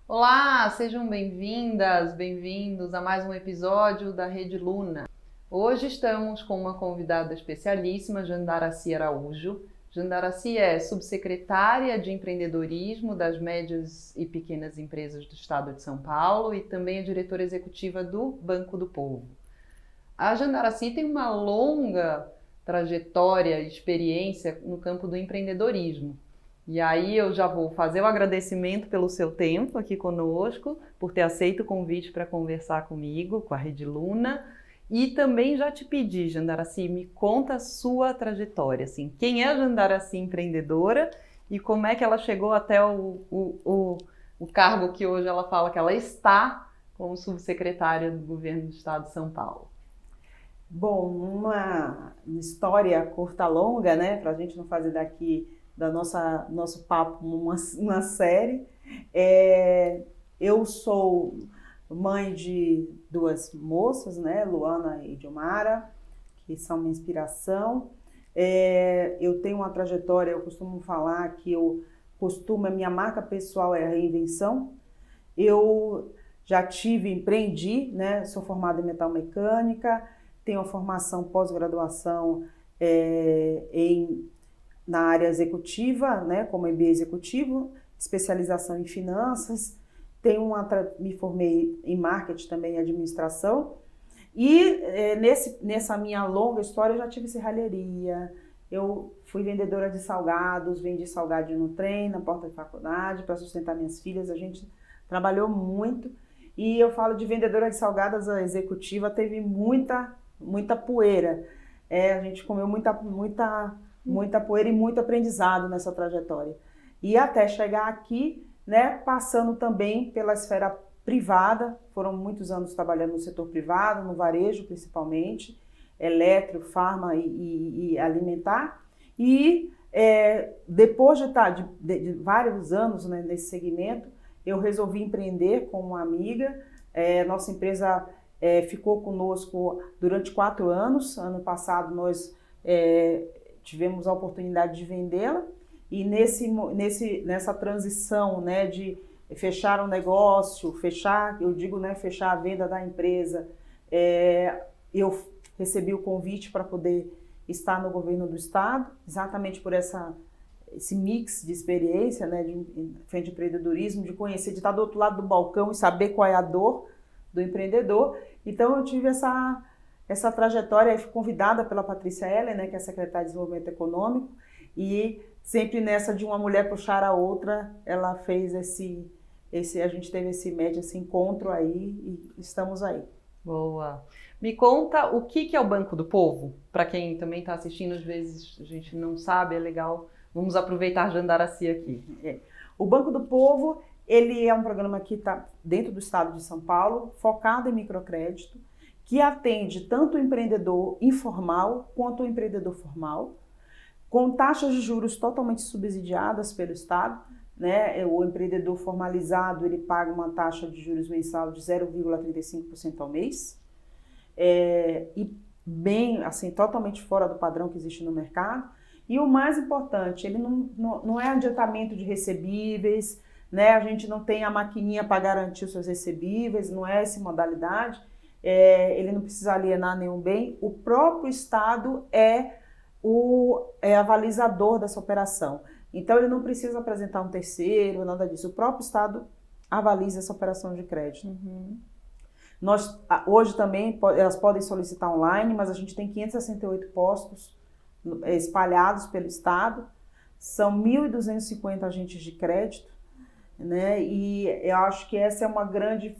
Olá, sejam bem-vindas, bem-vindos a mais um episódio da Rede Luna. Hoje estamos com uma convidada especialíssima, Jandaracy Araújo. Jandaracy é subsecretária de empreendedorismo das médias e pequenas empresas do estado de São Paulo e também é diretora executiva do Banco do Povo. A Jandaracy tem uma longa trajetória e experiência no campo do empreendedorismo. E aí eu já vou fazer o agradecimento pelo seu tempo aqui conosco, por ter aceito o convite para conversar comigo, com a Rede Luna. E também já te pedi, Jandaracy, me conta a sua trajetória, assim, quem é a Jandaracy empreendedora e como é que ela chegou até o cargo que hoje ela fala que ela está como subsecretária do governo do estado de São Paulo. Bom, uma história curta longa, né, para a gente não fazer daqui da nosso papo uma série. Eu sou mãe de duas moças, né, Luana e Dilmara, que são minha inspiração. Eu tenho uma trajetória, eu costumo falar que a minha marca pessoal é a reinvenção. Eu já empreendi, né, sou formada em metal mecânica, tenho uma formação pós-graduação na área executiva, né, como MBA executivo, especialização em finanças, me formei em marketing também, em administração, e nessa minha longa história eu já tive serralheria, eu fui vendedora de salgados, vendi salgadinho no trem, na porta de faculdade, para sustentar minhas filhas, a gente trabalhou muito, e eu falo de vendedora de salgadas, a executiva teve muita poeira, a gente comeu muita poeira e muito aprendizado nessa trajetória. E até chegar aqui, né, passando também pela esfera privada, foram muitos anos trabalhando no setor privado, no varejo principalmente, eletro, farma e alimentar. E depois de vários anos, né, nesse segmento, eu resolvi empreender com uma amiga. Nossa empresa ficou conosco durante 4 anos. Ano passado nós tivemos a oportunidade de vendê-la e nessa transição, né, de fechar um negócio, fechar a venda da empresa, eu recebi o convite para poder estar no governo do estado, exatamente por esse mix de experiência, né, de frente de empreendedorismo, de conhecer, de estar do outro lado do balcão e saber qual é a dor do empreendedor. Então eu tive essa trajetória, fui convidada pela Patrícia Heller, né, que é a secretária de Desenvolvimento Econômico, e sempre nessa de uma mulher puxar a outra, ela fez a gente teve esse encontro aí e estamos aí. Boa. Me conta o que é o Banco do Povo? Para quem também está assistindo, às vezes a gente não sabe, é legal. Vamos aproveitar a Jandaracy aqui. O Banco do Povo, ele é um programa que está dentro do estado de São Paulo, focado em microcrédito, que atende tanto o empreendedor informal quanto o empreendedor formal, com taxas de juros totalmente subsidiadas pelo Estado, né? O empreendedor formalizado, ele paga uma taxa de juros mensal de 0,35% ao mês, e bem, assim, totalmente fora do padrão que existe no mercado. E o mais importante, ele não é adiantamento de recebíveis, né? A gente não tem a maquininha para garantir os seus recebíveis, não é essa modalidade. Ele não precisa alienar nenhum bem. O próprio Estado é o avalizador dessa operação. Então, ele não precisa apresentar um terceiro, nada disso. O próprio Estado avaliza essa operação de crédito. Uhum. Hoje também, elas podem solicitar online, mas a gente tem 568 postos espalhados pelo Estado. São 1.250 agentes de crédito, né? E eu acho que essa é uma grande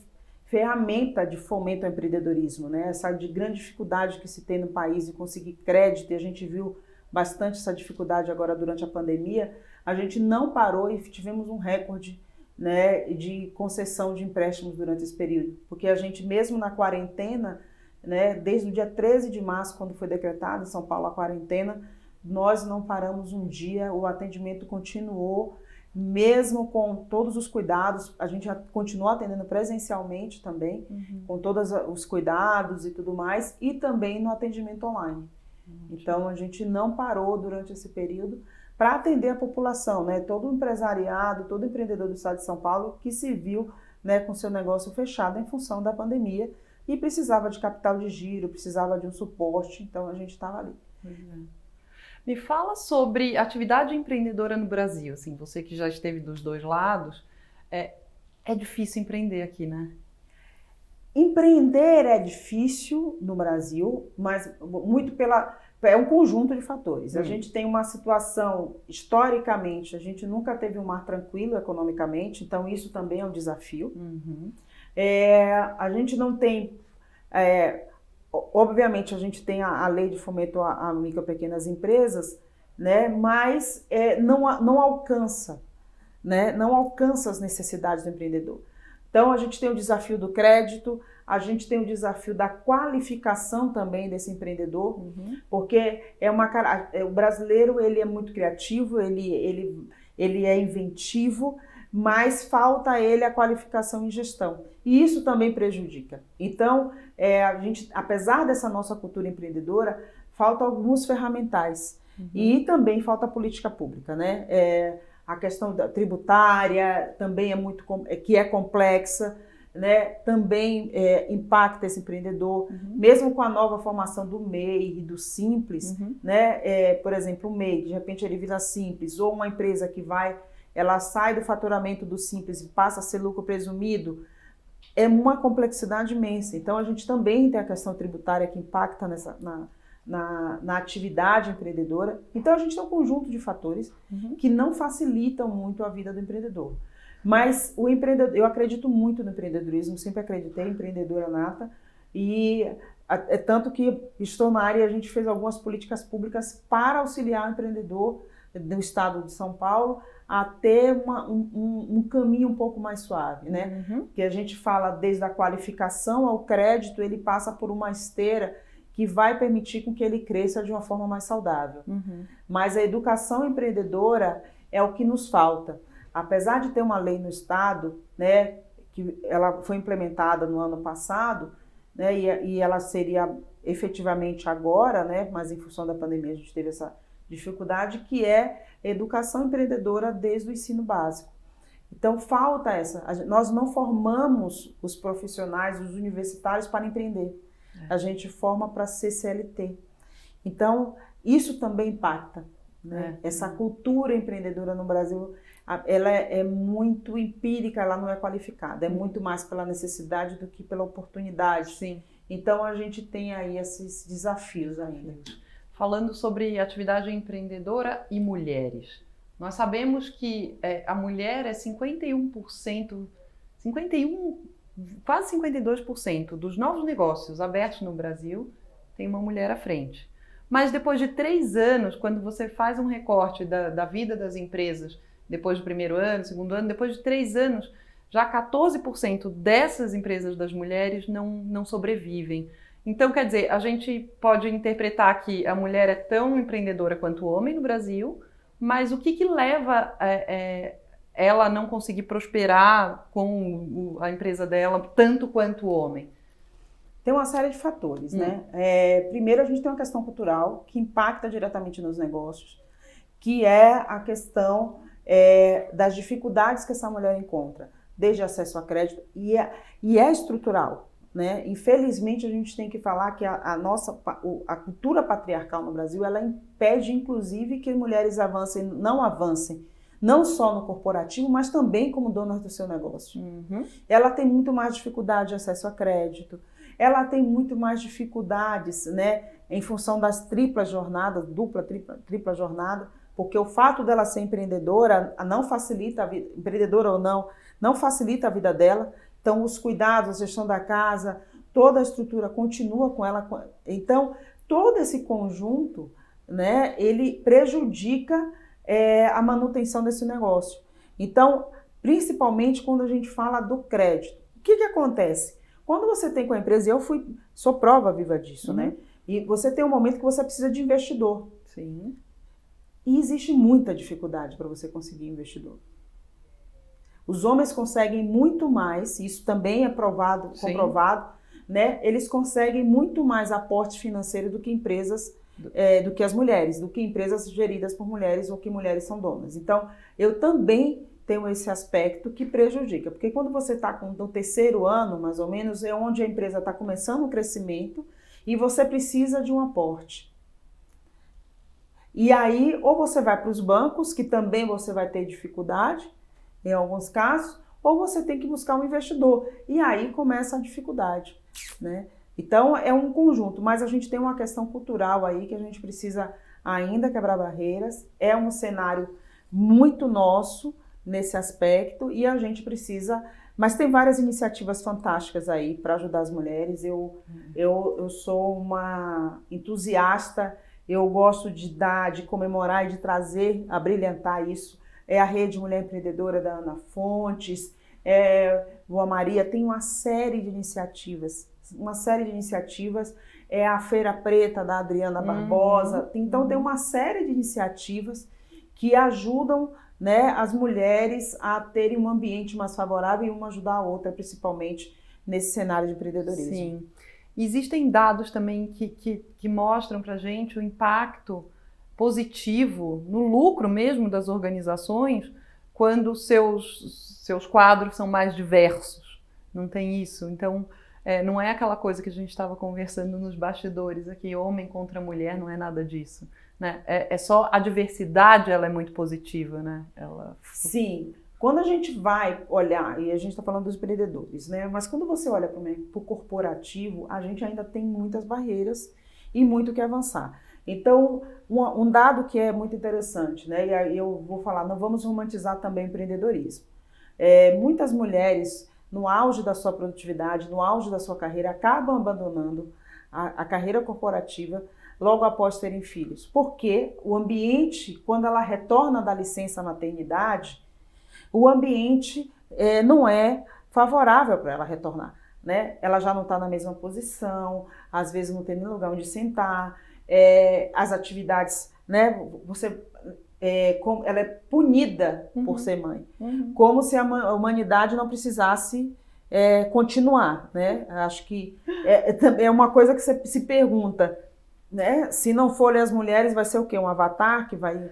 ferramenta de fomento ao empreendedorismo, né? Essa grande dificuldade que se tem no país de conseguir crédito, e a gente viu bastante essa dificuldade agora durante a pandemia, a gente não parou e tivemos um recorde, né, de concessão de empréstimos durante esse período, porque a gente mesmo na quarentena, né, desde o dia 13 de março, quando foi decretada em São Paulo a quarentena, nós não paramos um dia, o atendimento continuou, mesmo com todos os cuidados, a gente continua atendendo presencialmente também, com todos os cuidados e tudo mais, e também no atendimento online. Então, a gente não parou durante esse período, para atender a população, né? Todo empresariado, todo empreendedor do estado de São Paulo que se viu, né, com seu negócio fechado em função da pandemia e precisava de capital de giro, precisava de um suporte, então a gente estava ali. Me fala sobre atividade empreendedora no Brasil, assim, você que já esteve dos dois lados, é difícil empreender aqui, né? Empreender é difícil no Brasil, mas muito é um conjunto de fatores. A gente tem uma situação, historicamente, a gente nunca teve um mar tranquilo economicamente, então isso também é um desafio. A gente não tem, obviamente a gente tem a lei de fomento a micro e pequenas empresas, né, mas não alcança, né, não alcança as necessidades do empreendedor. Então, a gente tem o desafio do crédito, a gente tem o desafio da qualificação também desse empreendedor, porque o brasileiro ele é muito criativo, ele é inventivo, mas falta a ele a qualificação em gestão. E isso também prejudica. Então, a gente, apesar dessa nossa cultura empreendedora, falta alguns ferramentais. E também falta política pública, né? A questão da tributária também é complexa, né? Também impacta esse empreendedor, mesmo com a nova formação do MEI e do Simples, né? Por exemplo, o MEI, de repente ele vira Simples, ou uma empresa que ela sai do faturamento do Simples e passa a ser lucro presumido, é uma complexidade imensa. Então a gente também tem a questão tributária que impacta na atividade empreendedora. Então a gente tem um conjunto de fatores que não facilitam muito a vida do empreendedor. Mas o empreendedor, eu acredito muito no empreendedorismo, sempre acreditei em empreendedora nata, e é tanto que estou na área e a gente fez algumas políticas públicas para auxiliar o empreendedor do estado de São Paulo a ter um caminho um pouco mais suave, né? Que a gente fala desde a qualificação ao crédito, ele passa por uma esteira que vai permitir com que ele cresça de uma forma mais saudável. Mas a educação empreendedora é o que nos falta. Apesar de ter uma lei no estado, né, que ela foi implementada no ano passado, né, e ela seria efetivamente agora, né, mas em função da pandemia a gente teve essa dificuldade, que é educação empreendedora desde o ensino básico. Então falta nós não formamos os profissionais, os universitários para empreender. A gente forma para ser CLT. Então, isso também impacta, né? Essa cultura empreendedora no Brasil, ela é muito empírica, ela não é qualificada. É muito mais pela necessidade do que pela oportunidade. Sim. Então, a gente tem aí esses desafios ainda. Falando sobre atividade empreendedora e mulheres. Nós sabemos que a mulher é 51%, quase 52% dos novos negócios abertos no Brasil tem uma mulher à frente. Mas depois de 3 anos, quando você faz um recorte da vida das empresas, depois do primeiro ano, segundo ano, depois de 3 anos, já 14% dessas empresas das mulheres não sobrevivem. Então, quer dizer, a gente pode interpretar que a mulher é tão empreendedora quanto o homem no Brasil, mas o que leva ela a não conseguir prosperar com a empresa dela tanto quanto o homem? Tem uma série de fatores, né? Primeiro, a gente tem uma questão cultural que impacta diretamente nos negócios, que é a questão das dificuldades que essa mulher encontra, desde acesso a crédito, e é estrutural, né? Infelizmente, a gente tem que falar que a cultura patriarcal no Brasil, ela impede, inclusive, que mulheres não avancem, não só no corporativo, mas também como donas do seu negócio. Ela tem muito mais dificuldade de acesso a crédito, ela tem muito mais dificuldades, né, em função das triplas jornadas, tripla jornada, porque o fato dela ser empreendedora não facilita a vida, empreendedora ou não facilita a vida dela. Então, os cuidados, a gestão da casa, toda a estrutura continua com ela. Então, todo esse conjunto, né, ele prejudica a manutenção desse negócio. Então, principalmente quando a gente fala do crédito. O que acontece? Quando você tem com a empresa, e sou prova viva disso, né? E você tem um momento que você precisa de investidor. Sim. E existe muita dificuldade para você conseguir investidor. Os homens conseguem muito mais, isso também é comprovado, né? Eles conseguem muito mais aporte financeiro do que empresas do que as mulheres, do que empresas geridas por mulheres ou que mulheres são donas. Então, eu também tenho esse aspecto que prejudica, porque quando você está no terceiro ano, mais ou menos, é onde a empresa está começando o crescimento e você precisa de um aporte. E aí, ou você vai para os bancos, que também você vai ter dificuldade, em alguns casos, ou você tem que buscar um investidor. E aí começa a dificuldade, né? Então, é um conjunto, mas a gente tem uma questão cultural aí que a gente precisa ainda quebrar barreiras. É um cenário muito nosso nesse aspecto e a gente precisa... Mas tem várias iniciativas fantásticas aí para ajudar as mulheres. Eu sou uma entusiasta, eu gosto de dar, de comemorar e de trazer, a brilhantar isso. É a Rede Mulher Empreendedora da Ana Fontes, Boa Maria, tem uma série de iniciativas. É a Feira Preta da Adriana Barbosa. Então tem uma série de iniciativas que ajudam, né, as mulheres a terem um ambiente mais favorável e uma ajudar a outra, principalmente nesse cenário de empreendedorismo. Sim. Existem dados também que mostram para a gente o impacto positivo no lucro mesmo das organizações quando seus quadros são mais diversos. Não tem isso? Então, não é aquela coisa que a gente estava conversando nos bastidores aqui, homem contra mulher, não é nada disso. Né? É só a diversidade, ela é muito positiva, né? Sim, quando a gente vai olhar, e a gente está falando dos empreendedores, né? Mas quando você olha para o corporativo, a gente ainda tem muitas barreiras e muito que avançar. Então, um dado que é muito interessante, né? E aí eu vou falar, não vamos romantizar também o empreendedorismo. Muitas mulheres, no auge da sua produtividade, no auge da sua carreira, acabam abandonando a carreira corporativa logo após terem filhos. Porque o ambiente, quando ela retorna da licença maternidade, o ambiente não é favorável para ela retornar, né? Ela já não está na mesma posição, às vezes não tem nem lugar onde sentar, as atividades, né? Ela é punida por ser mãe, como se a humanidade não precisasse continuar, né? Acho que é uma coisa que você se pergunta, né? Se não forem as mulheres, vai ser o quê? Um avatar que vai...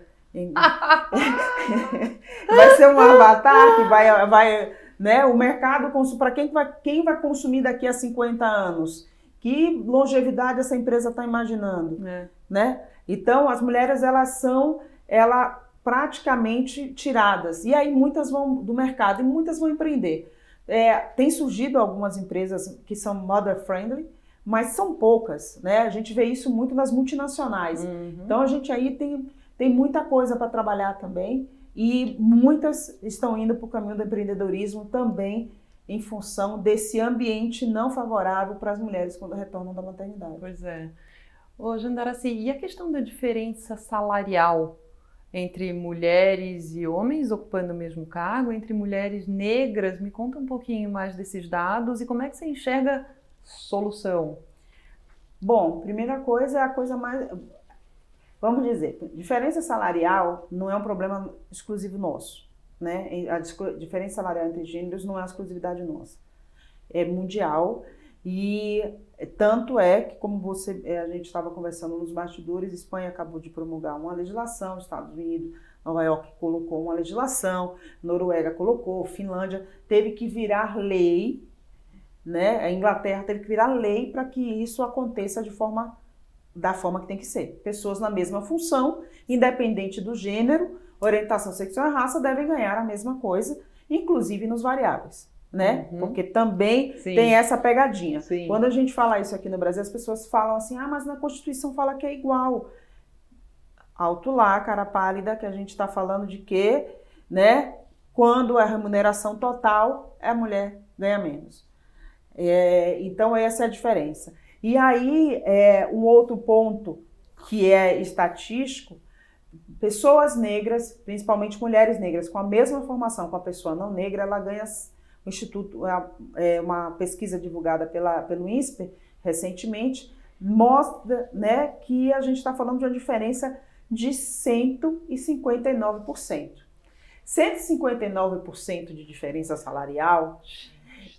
vai ser um avatar que vai né? O mercado, para quem vai consumir daqui a 50 anos? Que longevidade essa empresa está imaginando? Né? Então, as mulheres, elas são praticamente tiradas. E aí, muitas vão do mercado e muitas vão empreender. Tem surgido algumas empresas que são mother-friendly, mas são poucas, né? A gente vê isso muito nas multinacionais. Então, a gente aí tem muita coisa para trabalhar também e muitas estão indo para o caminho do empreendedorismo também em função desse ambiente não favorável para as mulheres quando retornam da maternidade. Pois é. Ô, Jandaraci, e a questão da diferença salarial entre mulheres e homens ocupando o mesmo cargo, entre mulheres negras? Me conta um pouquinho mais desses dados e como é que você enxerga solução? Bom, primeira coisa é a coisa mais... Vamos dizer, diferença salarial não é um problema exclusivo nosso, né? A diferença salarial entre gêneros não é uma exclusividade nossa. É mundial e tanto é que, como a gente estava conversando nos bastidores, Espanha acabou de promulgar uma legislação, Estados Unidos, Nova York colocou uma legislação, Noruega colocou, Finlândia teve que virar lei, né? A Inglaterra teve que virar lei para que isso aconteça da forma que tem que ser. Pessoas na mesma função, independente do gênero, orientação sexual e raça, devem ganhar a mesma coisa, inclusive nos variáveis, né? Porque também tem essa pegadinha. Quando a gente fala isso aqui no Brasil, as pessoas falam assim, mas na Constituição fala que é igual. Alto lá, cara pálida, que a gente está falando de que, né? Quando a remuneração total, a mulher ganha menos. Então, essa é a diferença. E aí, um outro ponto que é estatístico, pessoas negras, principalmente mulheres negras, com a mesma formação com a pessoa não negra, ela ganha o Instituto, uma pesquisa divulgada pelo INSPER recentemente, mostra, né, que a gente está falando de uma diferença de 159%. 159% de diferença salarial,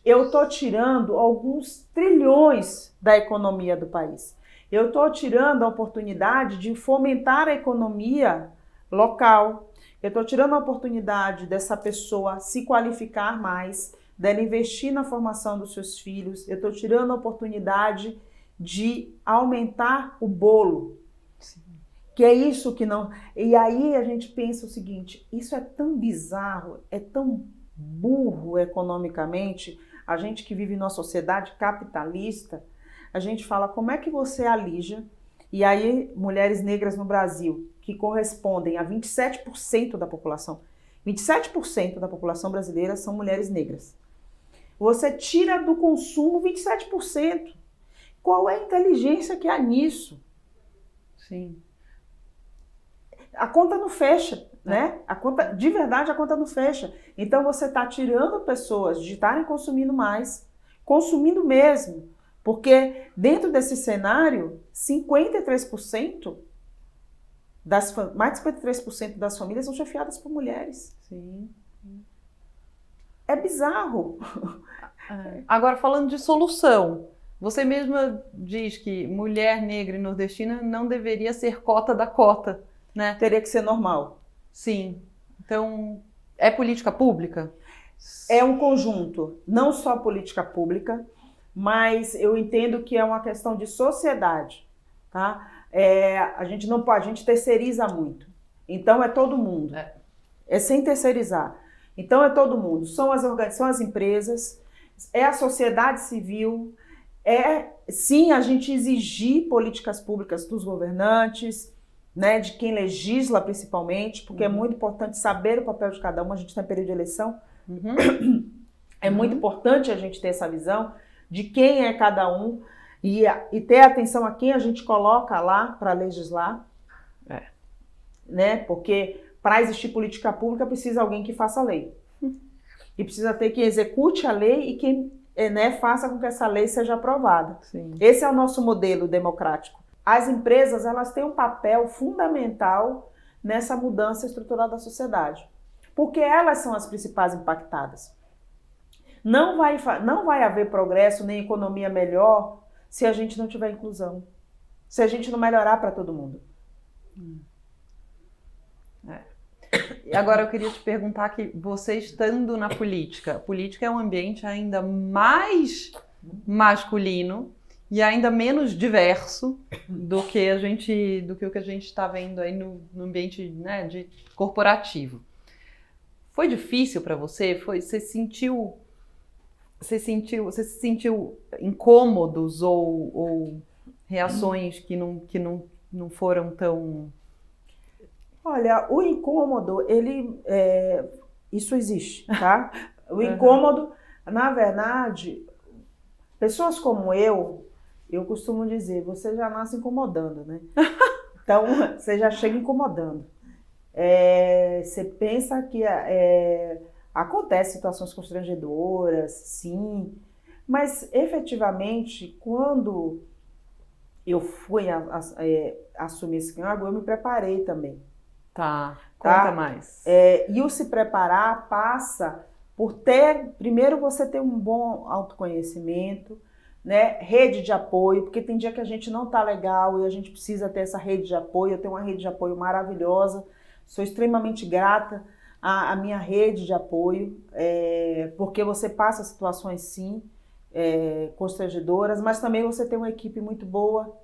eu estou tirando alguns trilhões da economia do país. Eu estou tirando a oportunidade de fomentar a economia local. Eu estou tirando a oportunidade dessa pessoa se qualificar mais, dela investir na formação dos seus filhos. Eu estou tirando a oportunidade de aumentar o bolo. Sim. Que é isso que não... E aí a gente pensa o seguinte, isso é tão bizarro, é tão burro economicamente, a gente que vive numa sociedade capitalista, a gente fala como é que você alija, e aí mulheres negras no Brasil, que correspondem a 27% da população, 27% da população brasileira são mulheres negras. Você tira do consumo 27%. Qual é a inteligência que há nisso? Sim. A conta não fecha, né? A conta, de verdade, a conta não fecha. Então você está tirando pessoas de estarem consumindo mais, consumindo mesmo, porque dentro desse cenário, 53% mais de 53% das famílias são chefiadas por mulheres. Sim. É bizarro. Agora, falando de solução, você mesma diz que mulher negra e nordestina não deveria ser cota da cota, né? Teria que ser normal. Sim. Então, é política pública? É um conjunto, não só política pública, mas eu entendo que é uma questão de sociedade, tá? A gente não pode, a gente terceiriza muito. Então é todo mundo. É sem terceirizar. Então é todo mundo. São as empresas, é a sociedade civil, sim a gente exigir políticas públicas dos governantes, né, de quem legisla principalmente, porque é muito importante saber o papel de cada um. A gente está em período de eleição. É muito importante a gente ter essa visão de quem é cada um e ter atenção a quem a gente coloca lá para legislar. Né? Porque para existir política pública precisa alguém que faça a lei. E precisa ter quem execute a lei e quem faça com que essa lei seja aprovada. Sim. Esse é o nosso modelo democrático. As empresas, elas têm um papel fundamental nessa mudança estrutural da sociedade, porque elas são as principais impactadas. Não vai haver progresso nem economia melhor se a gente não tiver inclusão, se a gente não melhorar para todo mundo. E agora eu queria te perguntar que você estando na política, a política é um ambiente ainda mais masculino e ainda menos diverso do que o que a gente está vendo aí no ambiente, né, de corporativo. Foi difícil para você? Você se sentiu incômodos ou reações que não foram tão... Olha, o incômodo, isso existe, tá? O incômodo, na verdade, pessoas como eu costumo dizer, você já nasce incomodando, né? Então, você já chega incomodando. Você pensa que acontecem situações constrangedoras, sim, mas efetivamente, quando eu fui assumir esse cargo, eu me preparei também. Tá, conta mais. E o se preparar passa por primeiro você ter um bom autoconhecimento, né? Rede de apoio, porque tem dia que a gente não tá legal e a gente precisa ter essa rede de apoio. Eu tenho uma rede de apoio maravilhosa, sou extremamente grata à minha rede de apoio, porque você passa situações sim, constrangedoras, mas também você tem uma equipe muito boa,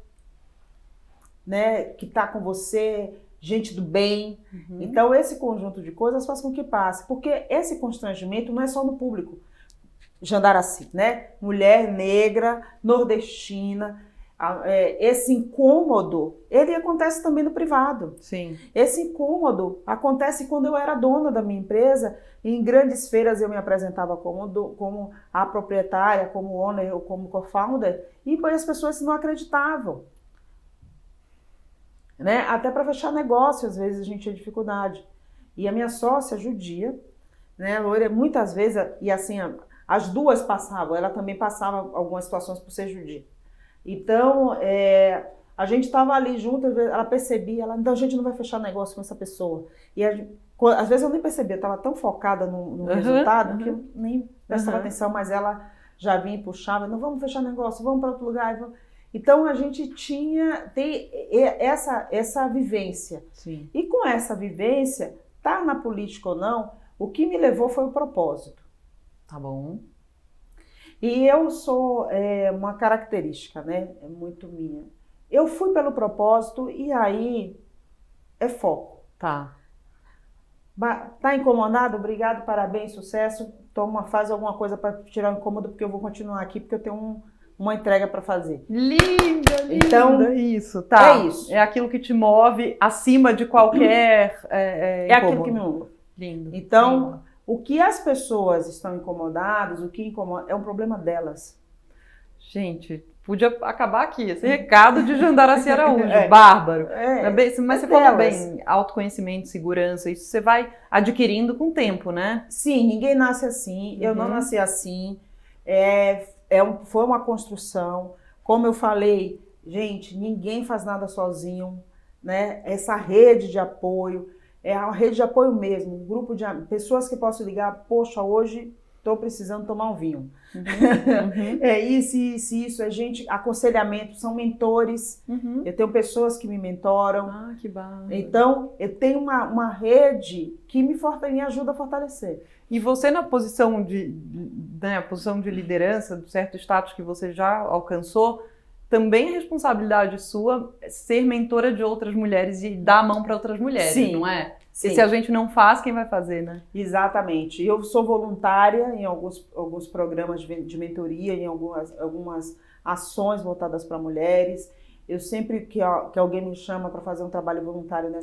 né? Que tá com você, gente do bem. Então esse conjunto de coisas faz com que passe, porque esse constrangimento não é só no público. Jandaraci, né? Mulher negra, nordestina, esse incômodo, ele acontece também no privado. Sim. Esse incômodo acontece quando eu era dona da minha empresa, e em grandes feiras eu me apresentava como a proprietária, como owner ou como co-founder, e as pessoas não acreditavam. Né? Até para fechar negócio, às vezes a gente tinha dificuldade. E a minha sócia judia, né, loira, muitas vezes, e assim, as duas passavam, ela também passava algumas situações por ser judia. Então, a gente estava ali junto, ela percebia, então a gente não vai fechar negócio com essa pessoa. E às vezes eu nem percebia, eu estava tão focada no resultado que eu nem prestava atenção, mas ela já vinha e puxava, não vamos fechar negócio, vamos para outro lugar. Então a gente tem essa vivência. Sim. E com essa vivência, tá na política ou não, o que me levou foi o propósito. Tá bom. E eu sou uma característica, né? É muito minha. Eu fui pelo propósito e aí é foco. Tá. Tá incomodado? Obrigado, parabéns, sucesso. Faz alguma coisa para tirar o incômodo, porque eu vou continuar aqui, porque eu tenho uma entrega para fazer. Linda, linda. Então, isso, tá. É isso. É aquilo que te move acima de qualquer É aquilo que me move. Lindo. Então, lindo. O que as pessoas estão incomodadas, o que incomoda, é um problema delas. Gente, podia acabar aqui. Esse recado de Jandaracy Araújo, É. bárbaro. É, Mas você falou bem, autoconhecimento, segurança, isso você vai adquirindo com o tempo, né? Sim, ninguém nasce assim, eu não nasci assim, foi uma construção, como eu falei, gente, ninguém faz nada sozinho, né? Essa rede de apoio, é uma rede de apoio mesmo, um grupo de pessoas que posso ligar, poxa, hoje estou precisando tomar um vinho. É isso, é gente, aconselhamento, são mentores, eu tenho pessoas que me mentoram. Ah, que bacana. Então, eu tenho uma rede que me ajuda a fortalecer. E você na posição posição de liderança, do certo status que você já alcançou, também é responsabilidade sua ser mentora de outras mulheres e dar a mão para outras mulheres, Sim, não é? Sim. E se a gente não faz, quem vai fazer, né? Exatamente. Eu sou voluntária em alguns programas de mentoria, em algumas ações voltadas para mulheres. Eu sempre que alguém me chama para fazer um trabalho voluntário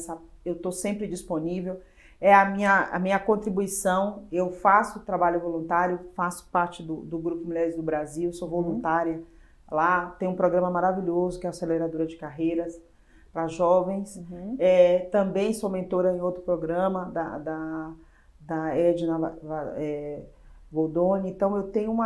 eu estou sempre disponível. É a minha contribuição. Eu faço trabalho voluntário, faço parte do Grupo Mulheres do Brasil, sou voluntária lá. Tem um programa maravilhoso que é a Aceleradora de Carreiras para jovens. Também sou mentora em outro programa da Edna Goldoni. Então eu tenho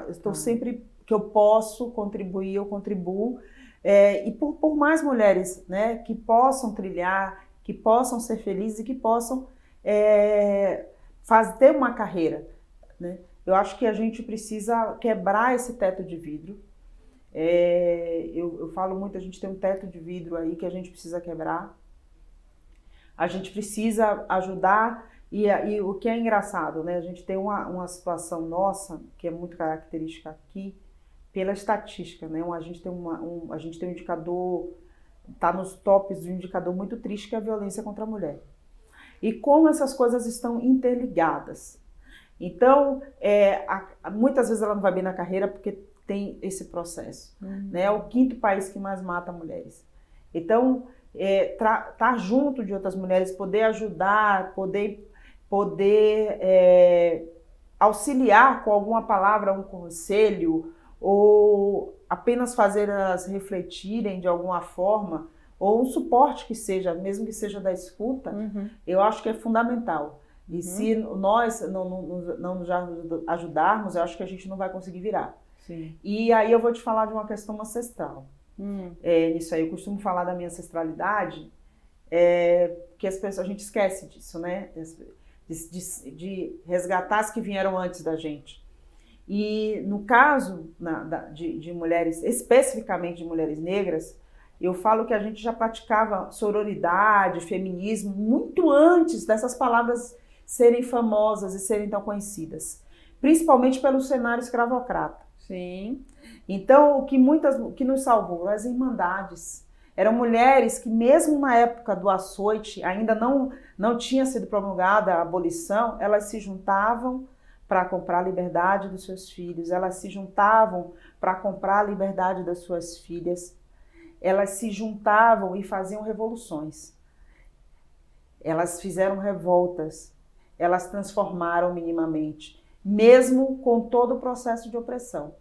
eu estou sempre que eu posso contribuir, eu contribuo. E por mais mulheres, né, que possam trilhar, que possam ser felizes e que possam ter uma carreira, né? Eu acho que a gente precisa quebrar esse teto de vidro. Eu falo muito, a gente tem um teto de vidro aí que a gente precisa quebrar. A gente precisa ajudar e o que é engraçado, né? A gente tem uma situação nossa que é muito característica aqui pela estatística, né? A gente tem um indicador, está nos tops de um indicador muito triste, que é a violência contra a mulher. E como essas coisas estão interligadas. Então, muitas vezes ela não vai bem na carreira porque tem esse processo. Né? É o 5º país que mais mata mulheres. Então, tá junto de outras mulheres, poder ajudar, poder auxiliar com alguma palavra, um conselho, ou apenas fazer elas refletirem de alguma forma, ou um suporte que seja, mesmo que seja da escuta, eu acho que é fundamental. E se nós não nos ajudarmos, eu acho que a gente não vai conseguir virar. Sim. E aí eu vou te falar de uma questão ancestral. Isso aí, eu costumo falar da minha ancestralidade, que a gente esquece disso, né? De resgatar as que vieram antes da gente. E no caso de mulheres, especificamente de mulheres negras, eu falo que a gente já praticava sororidade, feminismo, muito antes dessas palavras serem famosas e serem tão conhecidas. Principalmente pelo cenário escravocrata. Sim. Então, o que nos salvou? As irmandades. Eram mulheres que, mesmo na época do açoite, ainda não tinha sido promulgada a abolição, elas se juntavam para comprar a liberdade dos seus filhos, elas se juntavam para comprar a liberdade das suas filhas, elas se juntavam e faziam revoluções. Elas fizeram revoltas, elas transformaram minimamente, mesmo com todo o processo de opressão.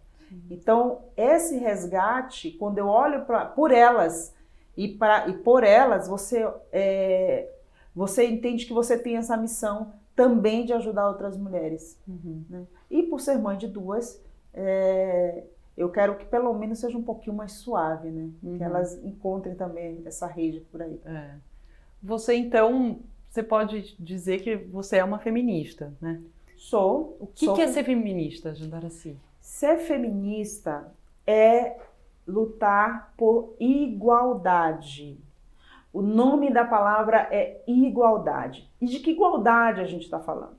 Então, esse resgate, quando eu olho por elas e por elas, você entende que você tem essa missão também de ajudar outras mulheres. Né? E por ser mãe de 2, eu quero que pelo menos seja um pouquinho mais suave, né? Que elas encontrem também essa rede por aí. Você, então, você pode dizer que você é uma feminista, né? Sou. O que é ser feminista, Jandaracy? Ser feminista é lutar por igualdade. O nome da palavra é igualdade. E de que igualdade a gente está falando?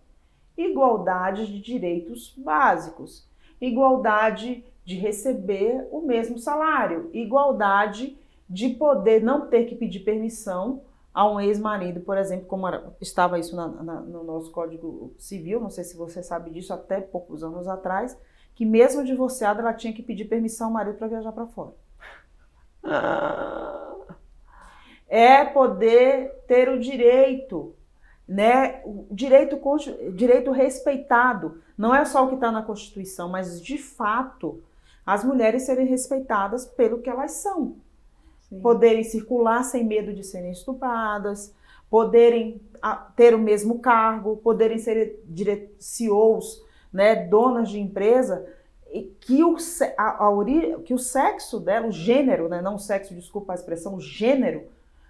Igualdade de direitos básicos. Igualdade de receber o mesmo salário. Igualdade de poder não ter que pedir permissão a um ex-marido, por exemplo, como estava isso no nosso Código Civil, não sei se você sabe disso, até poucos anos atrás, que mesmo divorciada ela tinha que pedir permissão ao marido para viajar para fora. É poder ter o direito, né? O direito respeitado. Não é só o que está na Constituição, mas de fato as mulheres serem respeitadas pelo que elas são. Sim. Poderem circular sem medo de serem estupradas, poderem ter o mesmo cargo, poderem ser CEOs, né, donas de empresa, e que o sexo dela, o gênero, né, não o sexo, desculpa a expressão, o gênero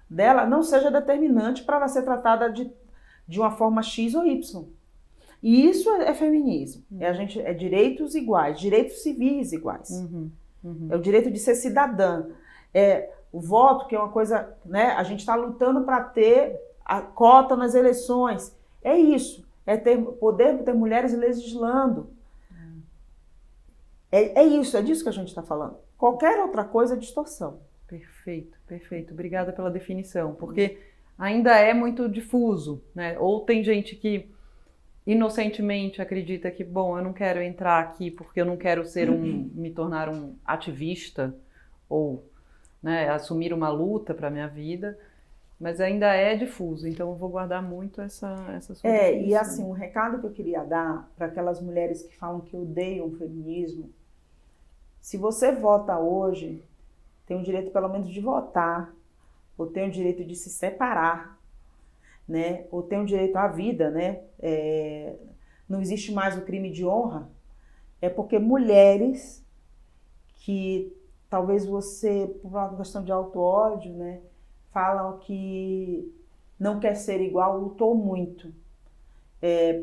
dela não seja determinante para ela ser tratada de uma forma X ou Y. E isso é feminismo. É direitos iguais, direitos civis iguais. É o direito de ser cidadã. É o voto, que é uma coisa, né? A gente está lutando para ter a cota nas eleições. É isso. É poder ter mulheres legislando. É isso, é disso que a gente está falando. Qualquer outra coisa é distorção. Perfeito, perfeito. Obrigada pela definição, porque ainda é muito difuso, né? Ou tem gente que inocentemente acredita que, bom, eu não quero entrar aqui porque eu não quero me tornar um ativista ou, né, assumir uma luta para a minha vida, mas ainda é difuso, então eu vou guardar muito essa sua definição. E assim, um recado que eu queria dar para aquelas mulheres que falam que odeiam o feminismo: se você vota hoje, tem o direito pelo menos de votar, ou tem o direito de se separar, né? Ou tem o direito à vida, né? Não existe mais o crime de honra, é porque mulheres que talvez você, por uma questão de auto-ódio, né, falam que não quer ser igual, lutou muito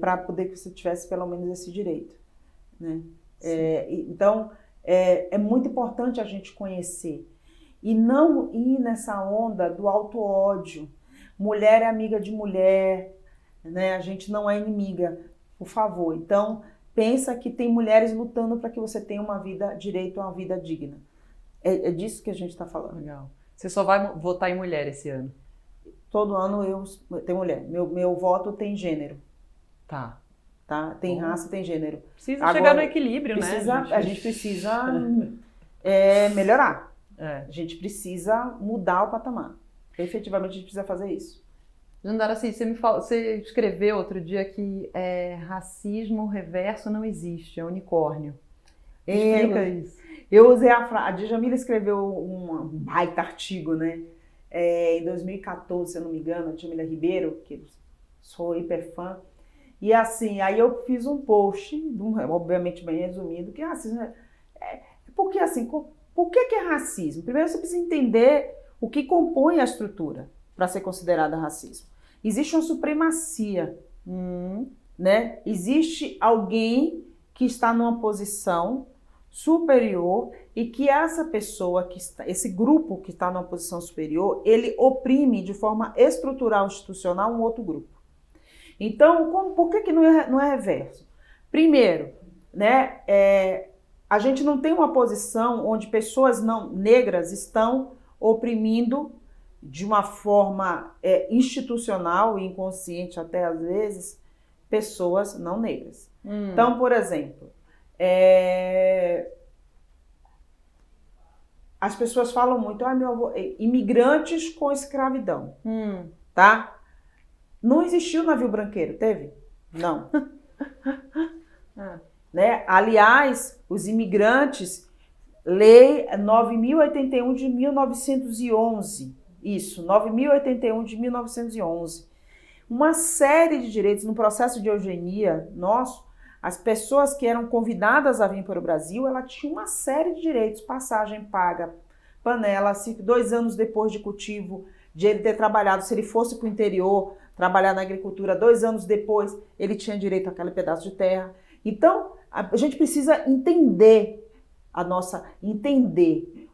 para poder que você tivesse pelo menos esse direito, né? Então, é muito importante a gente conhecer e não ir nessa onda do auto-ódio. Mulher é amiga de mulher, né? A gente não é inimiga, por favor. Então, pensa que tem mulheres lutando para que você tenha direito a uma vida digna. É disso que a gente está falando. Legal. Você só vai votar em mulher esse ano? Todo ano eu tenho mulher. Meu voto tem gênero. Tá? Tem raça, tem gênero. Precisa chegar no equilíbrio, né? A gente precisa melhorar. A gente precisa mudar o patamar. Efetivamente, a gente precisa fazer isso. Jandara, assim, você escreveu outro dia que racismo reverso não existe, é unicórnio. Explica isso. Eu usei a Djamila escreveu um baita artigo, né? Em 2014, se eu não me engano, a Djamila Ribeiro, que sou hiper fã. E assim, aí eu fiz um post, obviamente bem resumido, que racismo porque assim, por que é racismo? Primeiro você precisa entender o que compõe a estrutura para ser considerada racismo. Existe uma supremacia, né? Existe alguém que está numa posição superior e que essa pessoa, esse grupo que está numa posição superior, ele oprime de forma estrutural, institucional, um outro grupo. Então, por que não é reverso? Primeiro, né, a gente não tem uma posição onde pessoas não negras estão oprimindo de uma forma institucional e inconsciente até às vezes, pessoas não negras. Então, por exemplo, as pessoas falam muito, meu avô, imigrantes com escravidão, tá? Não existiu navio branqueiro, teve? Não. Né? Aliás, os imigrantes, Lei 9.081 de 1911, isso, 9.081 de 1911. Uma série de direitos no processo de eugenia nosso, as pessoas que eram convidadas a vir para o Brasil, ela tinha uma série de direitos, passagem paga, panela, 2 anos depois de cultivo, de ele ter trabalhado, se ele fosse para o interior, trabalhar na agricultura, 2 anos depois, ele tinha direito àquele pedaço de terra. Então, a gente precisa entender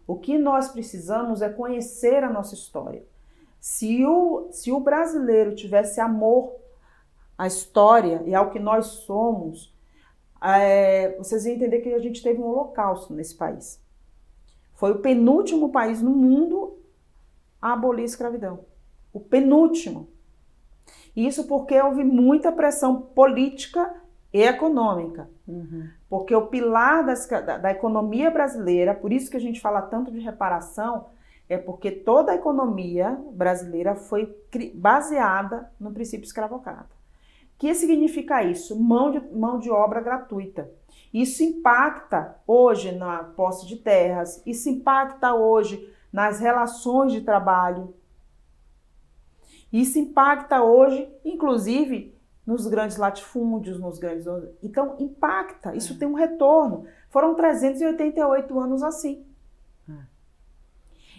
O que nós precisamos é conhecer a nossa história. Se o brasileiro tivesse amor à história e ao que nós somos, vocês iam entender que a gente teve um holocausto nesse país. Foi o penúltimo país no mundo a abolir a escravidão. O penúltimo. Isso porque houve muita pressão política e econômica. Uhum. Porque o pilar da economia brasileira, por isso que a gente fala tanto de reparação, é porque toda a economia brasileira foi baseada no princípio escravocrata. O que significa isso? Mão de obra gratuita. Isso impacta hoje na posse de terras, isso impacta hoje nas relações de trabalho, isso impacta hoje, inclusive, nos grandes latifúndios, nos grandes... Então, impacta, isso tem um retorno. Foram 388 anos assim.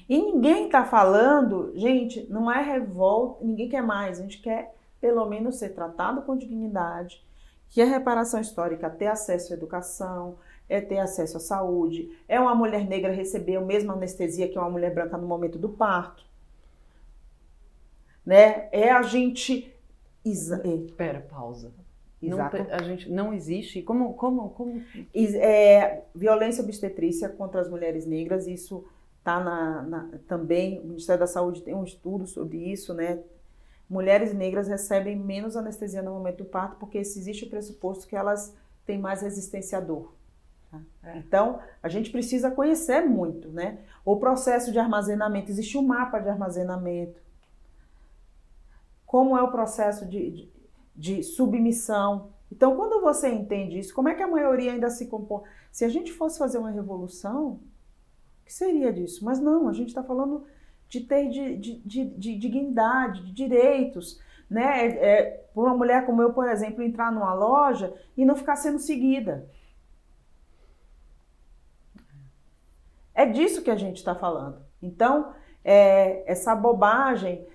E ninguém está falando, gente, não é revolta, ninguém quer mais, a gente quer pelo menos ser tratado com dignidade, que a reparação histórica é ter acesso à educação, é ter acesso à saúde, é uma mulher negra receber a mesma anestesia que uma mulher branca no momento do parto, né? É a gente... Espera, pausa. A gente não existe? Como? Violência obstetrícia contra as mulheres negras, isso está também, o Ministério da Saúde tem um estudo sobre isso, né? Mulheres negras recebem menos anestesia no momento do parto porque existe o pressuposto que elas têm mais resistência à dor. Tá? Então, a gente precisa conhecer muito, né? O processo de armazenamento, existe um mapa de armazenamento. Como é o processo de submissão. Então, quando você entende isso, como é que a maioria ainda se comporta? Se a gente fosse fazer uma revolução, o que seria disso? Mas não, a gente está falando de ter de dignidade, de direitos, né? Por uma mulher como eu, por exemplo, entrar numa loja e não ficar sendo seguida. É disso que a gente está falando. Então, essa bobagem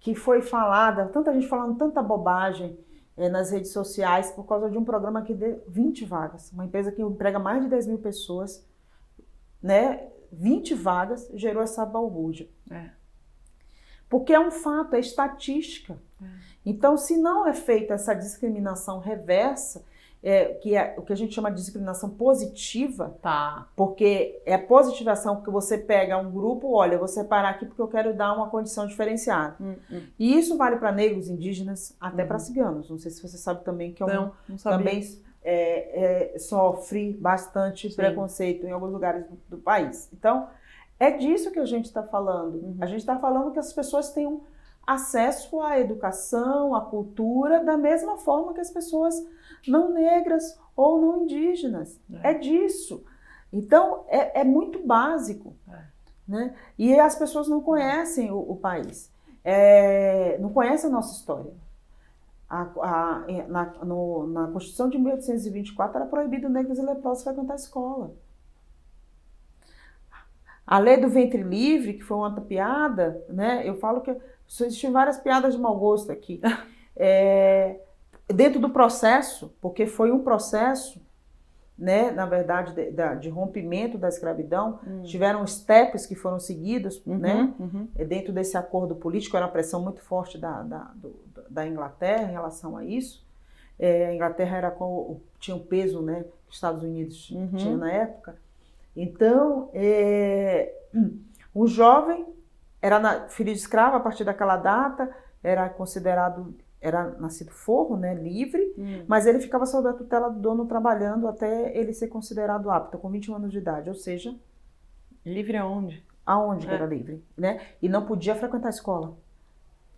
que foi falada, tanta gente falando tanta bobagem nas redes sociais por causa de um programa que deu 20 vagas. Uma empresa que emprega mais de 10 mil pessoas, né? 20 vagas gerou essa balbúrdia. Porque é um fato, é estatística. Então, se não é feita essa discriminação reversa, que é o que a gente chama de discriminação positiva, porque é a positivação que você pega um grupo, olha, eu vou separar aqui porque eu quero dar uma condição diferenciada. E isso vale para negros, indígenas, até para ciganos. Não sei se você sabe também que não sabia. Também sofre bastante preconceito em alguns lugares do país. Então, é disso que a gente está falando. A gente está falando que as pessoas tenham acesso à educação, à cultura, da mesma forma que as pessoas não negras ou não indígenas. É disso. Então, é muito básico. Né? E as pessoas não conhecem o país, não conhecem a nossa história. Na Constituição de 1824 era proibido negros e leprosos frequentar a escola. A lei do ventre livre, que foi uma outra piada, né? Eu falo que existem várias piadas de mau gosto aqui. Dentro do processo, porque foi um processo, né, na verdade, de rompimento da escravidão, tiveram steps que foram seguidos, né, dentro desse acordo político, era uma pressão muito forte da Inglaterra em relação a isso. A Inglaterra tinha um peso, né, que os Estados Unidos tinha na época. Então, o jovem era filho de escravo a partir daquela data, era considerado... Era nascido forro, né, livre, mas ele ficava sob a tutela do dono trabalhando até ele ser considerado apto, com 21 anos de idade, ou seja... Livre aonde? Aonde que era livre, né? E não podia frequentar a escola,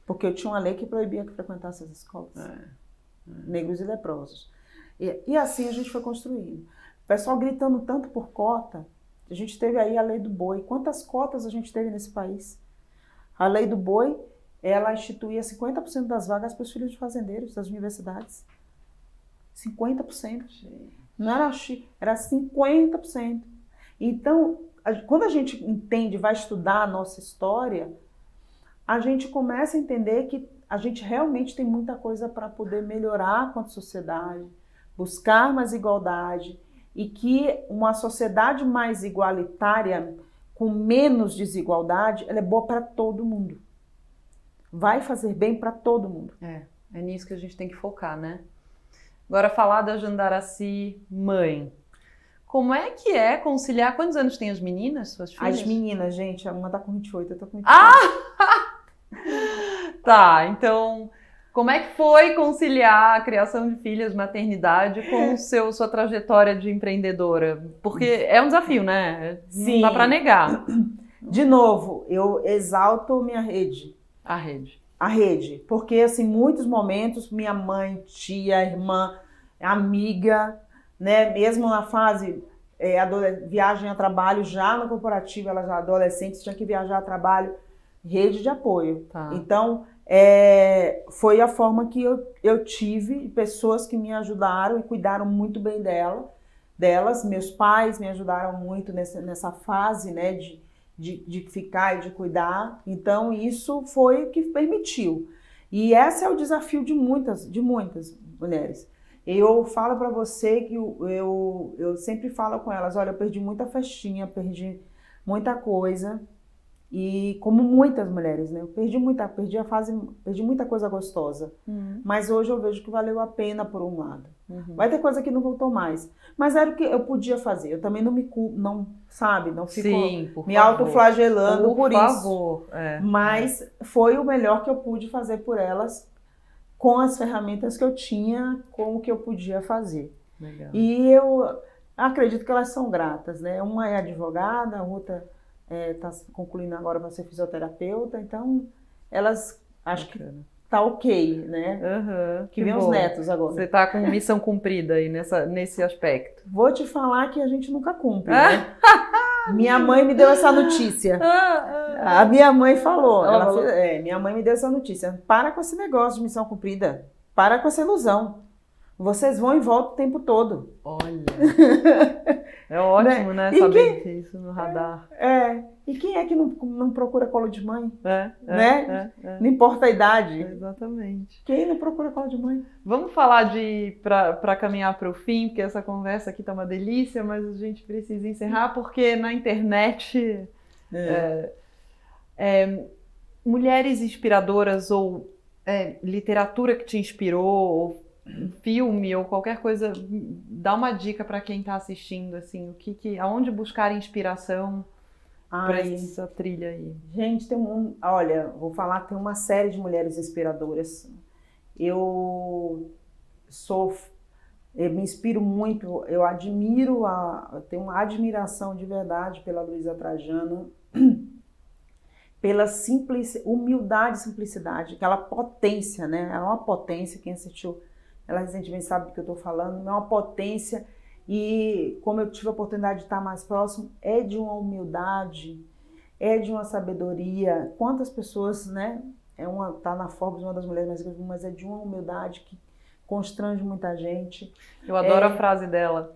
porque eu tinha uma lei que proibia que frequentasse as escolas, negros e leprosos. E assim a gente foi construindo. O pessoal gritando tanto por cota, a gente teve aí a lei do boi. Quantas cotas a gente teve nesse país? A lei do boi... ela instituía 50% das vagas para os filhos de fazendeiros das universidades. 50%. Não era era 50%. Então, quando a gente entende, vai estudar a nossa história, a gente começa a entender que a gente realmente tem muita coisa para poder melhorar quanto sociedade, buscar mais igualdade, e que uma sociedade mais igualitária, com menos desigualdade, ela é boa para todo mundo. Vai fazer bem para todo mundo. É nisso que a gente tem que focar, né? Agora, falar da Jandaracy mãe. Como é que é conciliar? Quantos anos tem as meninas, suas filhas? As meninas, gente, uma tá com 28, eu tô com 28. Tá, então, como é que foi conciliar a criação de filhas, maternidade, com sua trajetória de empreendedora? Porque é um desafio, né? Sim. Não dá pra negar. De novo, eu exalto minha rede. A rede. A rede. Porque, assim, muitos momentos, minha mãe, tia, irmã, amiga, né? Mesmo na fase viagem a trabalho, já no corporativo, elas já adolescentes, tinha que viajar a trabalho, rede de apoio. Tá. Então, foi a forma que eu tive pessoas que me ajudaram e cuidaram muito bem delas. Meus pais me ajudaram muito nessa fase, né, de ficar e de cuidar. Então, isso foi o que permitiu. E esse é o desafio de muitas mulheres. Eu falo para você que eu sempre falo com elas, olha, eu perdi muita festinha, perdi muita coisa. E como muitas mulheres, né? Eu perdi muita coisa gostosa. Mas hoje eu vejo que valeu a pena por um lado. Vai ter coisa que não voltou mais. Mas era o que eu podia fazer. Eu também não me culpo, não fico me autoflagelando por isso. Mas foi o melhor que eu pude fazer por elas, com as ferramentas que eu tinha, com o que eu podia fazer. Legal. E eu acredito que elas são gratas, né? Uma é advogada, a outra está concluindo agora para ser fisioterapeuta, então elas acho que tá ok, né? Que vem os netos agora. Você tá com missão cumprida aí nesse aspecto. Vou te falar que a gente nunca cumpre, né? Minha mãe me deu essa notícia. A minha mãe falou, minha mãe me deu essa notícia. Para com esse negócio de missão cumprida. Para com essa ilusão. Vocês vão e voltam o tempo todo. Olha. É ótimo, né? Saber isso no radar. E quem é que não procura colo de mãe? Né? Não importa a idade. Exatamente. Quem não procura colo de mãe? Vamos falar para caminhar para o fim, porque essa conversa aqui tá uma delícia, mas a gente precisa encerrar, porque na internet mulheres inspiradoras ou literatura que te inspirou, ou filme ou qualquer coisa, dá uma dica para quem está assistindo, assim, aonde buscar inspiração para essa trilha aí. Gente, olha, vou falar, tem uma série de mulheres inspiradoras. Eu me inspiro muito, eu tenho uma admiração de verdade pela Luísa Trajano, pela humildade e simplicidade, aquela potência, né? Ela é uma potência, quem assistiu ela recentemente sabe do que eu estou falando, é uma potência, e como eu tive a oportunidade de estar mais próximo, é de uma humildade, é de uma sabedoria. Quantas pessoas, né? Tá na Forbes, uma das mulheres mais ricas, mas é de uma humildade que constrange muita gente. Eu adoro a frase dela.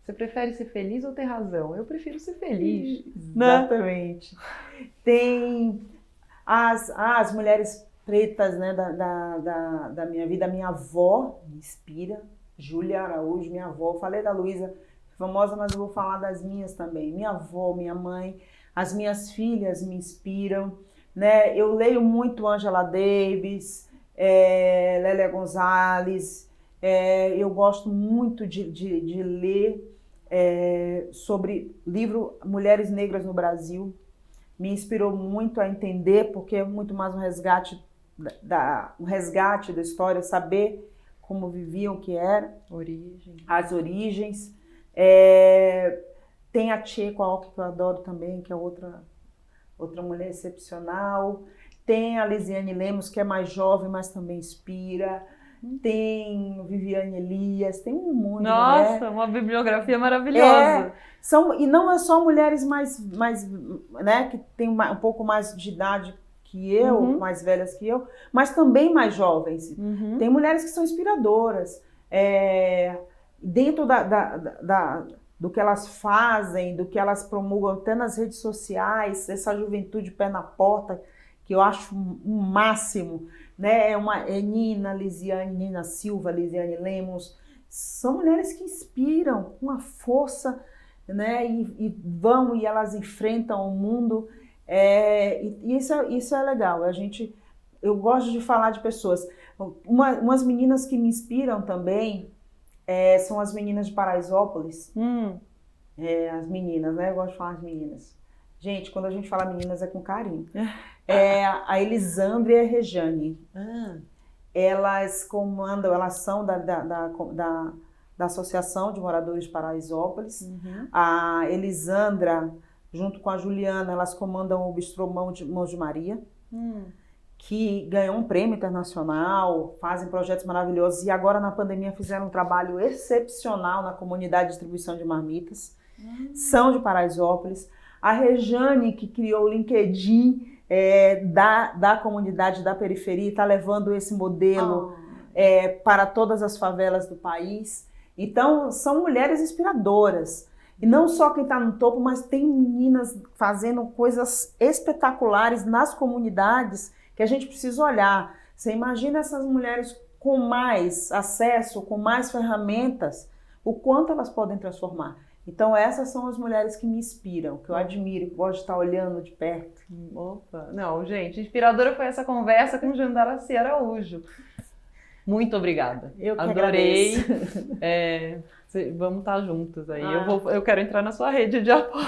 Você prefere ser feliz ou ter razão? Eu prefiro ser feliz. Exatamente. Tem as mulheres pretas, né, da minha vida. A minha avó me inspira, Júlia Araújo, minha avó. Falei da Luísa, famosa, mas eu vou falar das minhas também. Minha avó, minha mãe, as minhas filhas me inspiram, né? Eu leio muito Angela Davis, Lélia Gonzalez. Eu gosto muito de ler sobre livro Mulheres Negras no Brasil. Me inspirou muito a entender, porque é muito mais um resgate da história, saber como viviam, o que era, as origens. Tem a Tchê Coalho, que eu adoro também, que é outra mulher excepcional. Tem a Lisiane Lemos, que é mais jovem, mas também inspira. Tem Viviane Elias, tem um monte de mulher. Nossa, uma bibliografia maravilhosa. E não é só mulheres mais né, que tem um pouco mais de idade que eu, mais velhas que eu, mas também mais jovens. Tem mulheres que são inspiradoras. Dentro do que elas fazem, do que elas promulgam até nas redes sociais, essa juventude pé na porta, que eu acho um máximo, né? Nina, Lisiane, Nina Silva, Lisiane Lemos, são mulheres que inspiram com uma força né? E vão e elas enfrentam o mundo. E isso é legal. Eu gosto de falar de pessoas. Umas meninas que me inspiram também são as meninas de Paraisópolis. As meninas, né? Eu gosto de falar as meninas. Gente, quando a gente fala meninas é com carinho. A Elisandra e a Rejane. Elas são da Associação de Moradores de Paraisópolis. A Elisandra, junto com a Juliana, elas comandam o Bistrô Mãos de Maria, que ganhou um prêmio internacional, fazem projetos maravilhosos e agora na pandemia fizeram um trabalho excepcional na comunidade de distribuição de marmitas. São de Paraisópolis. A Rejane, que criou o LinkedIn da comunidade da periferia, está levando esse modelo para todas as favelas do país. Então, são mulheres inspiradoras. E não só quem está no topo, mas tem meninas fazendo coisas espetaculares nas comunidades que a gente precisa olhar. Você imagina essas mulheres com mais acesso, com mais ferramentas, o quanto elas podem transformar. Então essas são as mulheres que me inspiram, que eu admiro, que gosto de estar olhando de perto. Opa, não, gente, inspiradora foi essa conversa com Jandaracy Araújo. Muito obrigada. Eu que adorei. agradeço. Vamos estar juntas aí. Eu quero entrar na sua rede de apoio.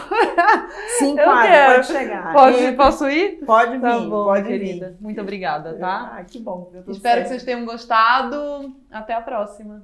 Sim, claro, pode chegar. Posso ir? Pode vir, tá bom, pode querida. vir. Muito obrigada, tá? Que bom. Espero que vocês tenham gostado. Até a próxima.